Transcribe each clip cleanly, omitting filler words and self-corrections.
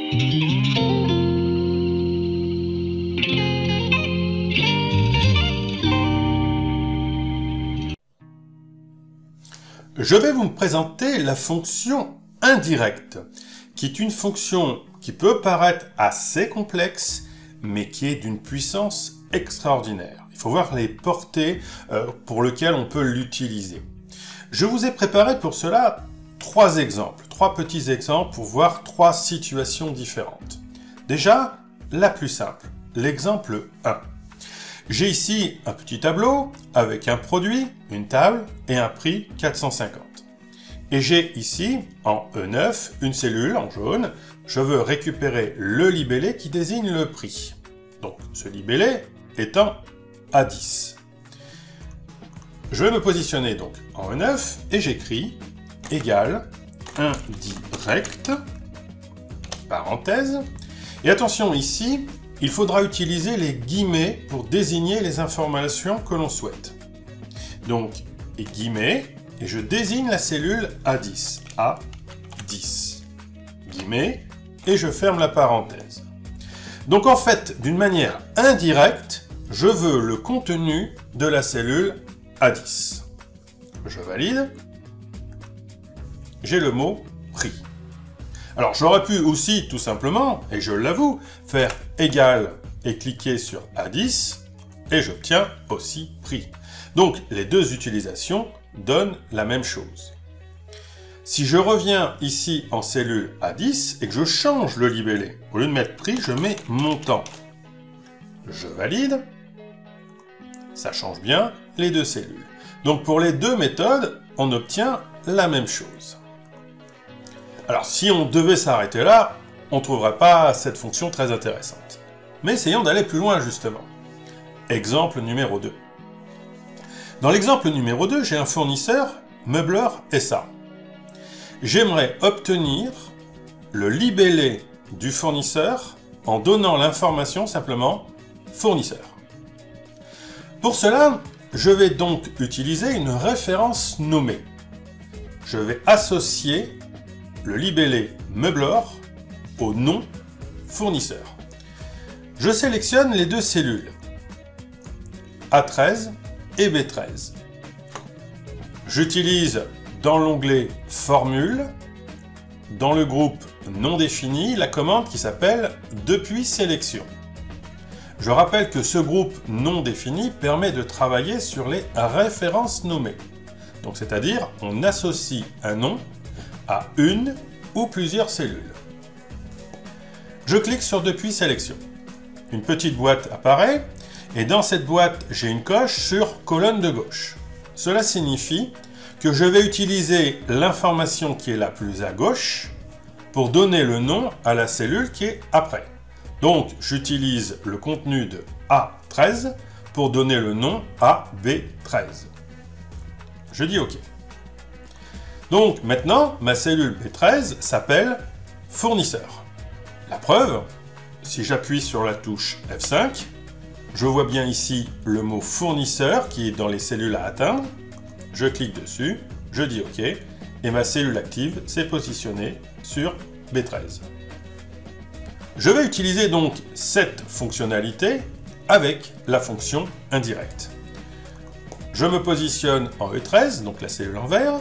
Je vais vous présenter la fonction indirecte, qui est une fonction qui peut paraître assez complexe, mais qui est d'une puissance extraordinaire. Il faut voir les portées pour lesquelles on peut l'utiliser. Je vous ai préparé pour cela trois petits exemples pour voir trois situations différentes. Déjà, la plus simple, l'exemple 1. J'ai ici un petit tableau avec un produit, une table et un prix 450. Et j'ai ici, en E9, une cellule en jaune. Je veux récupérer le libellé qui désigne le prix. Donc ce libellé étant A10. Je vais me positionner donc en E9 et j'écris égal indirect, parenthèse. Et attention ici, il faudra utiliser les guillemets pour désigner les informations que l'on souhaite. Donc, et guillemets, et je désigne la cellule A10. A10. Guillemets, et je ferme la parenthèse. Donc en fait, d'une manière indirecte, je veux le contenu de la cellule A10. Je valide. J'ai le mot prix. Alors j'aurais pu aussi tout simplement, et je l'avoue, faire égal et cliquer sur A10 et j'obtiens aussi prix. Donc les deux utilisations donnent la même chose. Si je reviens ici en cellule A10 et que je change le libellé, au lieu de mettre prix, je mets montant. Je valide. Ça change bien les deux cellules. Donc pour les deux méthodes, on obtient la même chose. Alors si on devait s'arrêter là, on ne trouverait pas cette fonction très intéressante. Mais essayons d'aller plus loin justement. Exemple numéro 2. Dans l'exemple numéro 2, j'ai un fournisseur, Meubleur SA. J'aimerais obtenir le libellé du fournisseur en donnant l'information simplement fournisseur. Pour cela, je vais donc utiliser une référence nommée. Je vais associer le libellé Meubleur au nom fournisseur. Je sélectionne les deux cellules, A13 et B13. J'utilise dans l'onglet Formule, dans le groupe non défini, la commande qui s'appelle Depuis sélection. Je rappelle que ce groupe non défini permet de travailler sur les références nommées. Donc c'est-à-dire, on associe un nom à une ou plusieurs cellules. Je clique sur Depuis sélection. Une petite boîte apparaît et dans cette boîte, j'ai une coche sur colonne de gauche. Cela signifie que je vais utiliser l'information qui est la plus à gauche pour donner le nom à la cellule qui est après. Donc, j'utilise le contenu de A13 pour donner le nom à B13. Je dis OK. Donc maintenant, ma cellule B13 s'appelle fournisseur. La preuve, si j'appuie sur la touche F5, je vois bien ici le mot fournisseur qui est dans les cellules à atteindre. Je clique dessus, je dis OK, et ma cellule active s'est positionnée sur B13. Je vais utiliser donc cette fonctionnalité avec la fonction indirecte. Je me positionne en E13, donc la cellule en vert,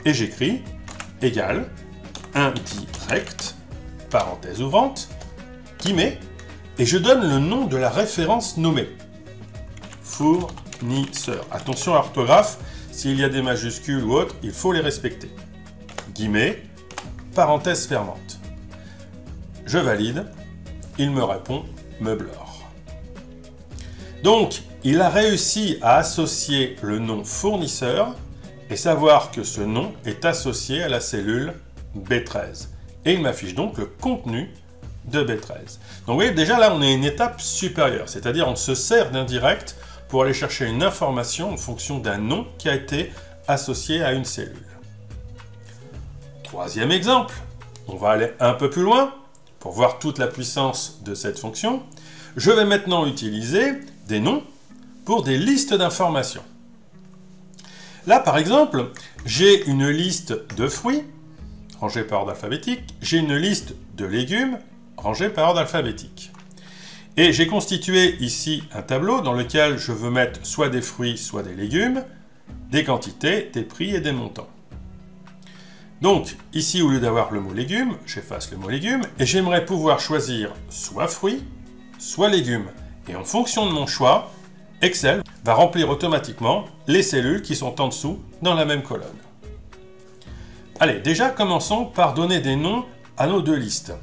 et j'écris égal indirect, parenthèse ouvrante, guillemets, et je donne le nom de la référence nommée. Fournisseur. Attention à l'orthographe, s'il y a des majuscules ou autres, il faut les respecter. Guillemets, parenthèse fermante. Je valide, il me répond Meubleur. Donc, il a réussi à associer le nom fournisseur et savoir que ce nom est associé à la cellule B13. Et il m'affiche donc le contenu de B13. Donc vous voyez, déjà là, on est à une étape supérieure, c'est-à-dire on se sert d'indirect pour aller chercher une information en fonction d'un nom qui a été associé à une cellule. Troisième exemple, on va aller un peu plus loin pour voir toute la puissance de cette fonction. Je vais maintenant utiliser des noms pour des listes d'informations. Là, par exemple, j'ai une liste de fruits rangée par ordre alphabétique, j'ai une liste de légumes rangée par ordre alphabétique. Et j'ai constitué ici un tableau dans lequel je veux mettre soit des fruits, soit des légumes, des quantités, des prix et des montants. Donc, ici, au lieu d'avoir le mot légumes, j'efface le mot légumes, et j'aimerais pouvoir choisir soit fruits, soit légumes. Et en fonction de mon choix, Excel va remplir automatiquement les cellules qui sont en dessous dans la même colonne. Allez, déjà, commençons par donner des noms à nos deux listes.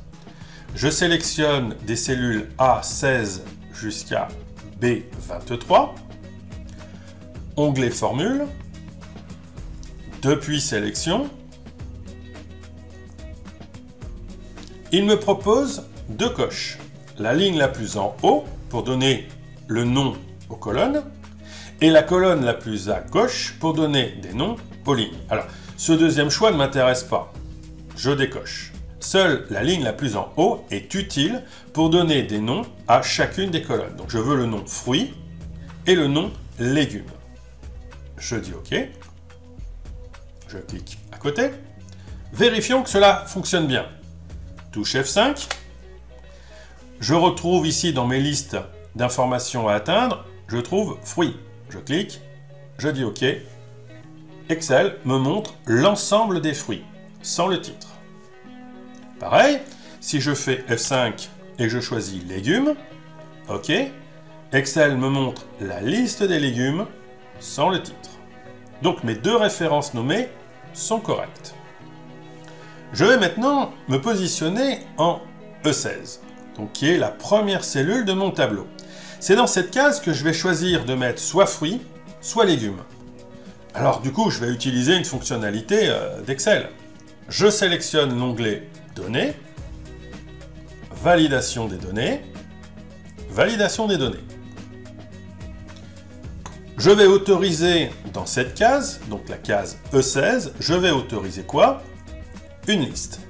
Je sélectionne des cellules A16 jusqu'à B23, onglet Formule, depuis Sélection. Il me propose deux coches. La ligne la plus en haut pour donner le nom aux colonnes et la colonne la plus à gauche pour donner des noms aux lignes. Alors, ce deuxième choix ne m'intéresse pas. Je décoche. Seule la ligne la plus en haut est utile pour donner des noms à chacune des colonnes. Donc je veux le nom fruits et le nom légumes. Je dis OK. Je clique à côté. Vérifions que cela fonctionne bien. Touche F5. Je retrouve ici dans mes listes d'informations à atteindre, je trouve fruits. Je clique, je dis OK. Excel me montre l'ensemble des fruits, sans le titre. Pareil, si je fais F5 et que je choisis légumes, OK, Excel me montre la liste des légumes sans le titre. Donc mes deux références nommées sont correctes. Je vais maintenant me positionner en E16, donc qui est la première cellule de mon tableau. C'est dans cette case que je vais choisir de mettre soit fruits, soit légumes. Alors du coup, je vais utiliser une fonctionnalité d'Excel. Je sélectionne l'onglet Données, Validation des données, Validation des données. Je vais autoriser dans cette case, donc la case E16, je vais autoriser quoi? Une liste.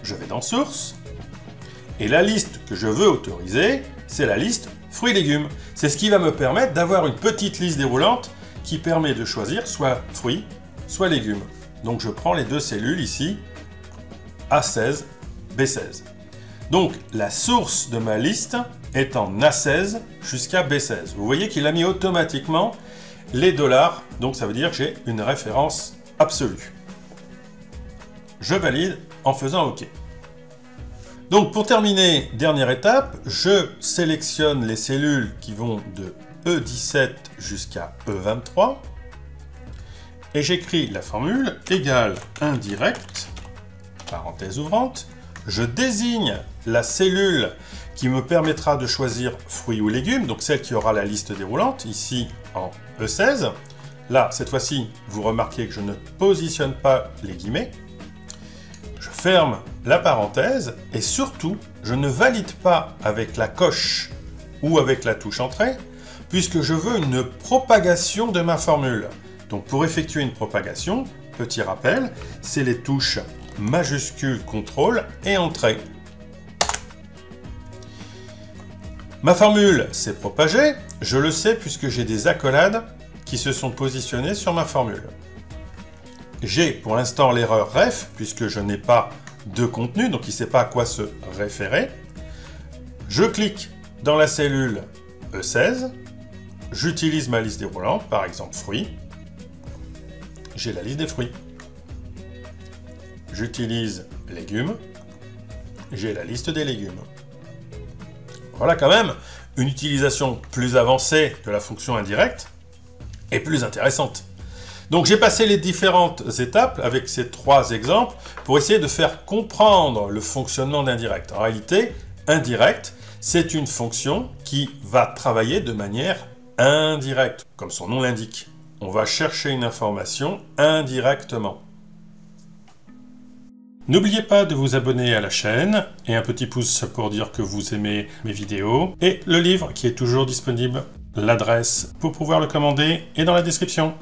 Je vais dans Source, et la liste que je veux autoriser, c'est la liste fruits et légumes. C'est ce qui va me permettre d'avoir une petite liste déroulante qui permet de choisir soit fruits, soit légumes. Donc je prends les deux cellules ici, A16, B16. Donc la source de ma liste est en A16 jusqu'à B16. Vous voyez qu'il a mis automatiquement les dollars, donc ça veut dire que j'ai une référence absolue. Je valide en faisant OK. Donc pour terminer, dernière étape, je sélectionne les cellules qui vont de E17 jusqu'à E23 et j'écris la formule égale indirect, parenthèse ouvrante, je désigne la cellule qui me permettra de choisir fruits ou légumes, donc celle qui aura la liste déroulante, ici en E16. Là, cette fois-ci, vous remarquez que je ne positionne pas les guillemets. Je ferme la parenthèse et surtout, je ne valide pas avec la coche ou avec la touche Entrée, puisque je veux une propagation de ma formule. Donc pour effectuer une propagation, petit rappel, c'est les touches majuscule CTRL et Entrée. Ma formule s'est propagée, je le sais puisque j'ai des accolades qui se sont positionnées sur ma formule. J'ai pour l'instant l'erreur ref, puisque je n'ai pas de contenu, donc il ne sait pas à quoi se référer. Je clique dans la cellule E16, j'utilise ma liste déroulante, par exemple fruits. J'ai la liste des fruits. J'utilise légumes, j'ai la liste des légumes. Voilà quand même une utilisation plus avancée de la fonction indirecte et plus intéressante. Donc j'ai passé les différentes étapes avec ces trois exemples pour essayer de faire comprendre le fonctionnement d'indirect. En réalité, indirect, c'est une fonction qui va travailler de manière indirecte, comme son nom l'indique. On va chercher une information indirectement. N'oubliez pas de vous abonner à la chaîne et un petit pouce pour dire que vous aimez mes vidéos et le livre qui est toujours disponible. L'adresse pour pouvoir le commander est dans la description.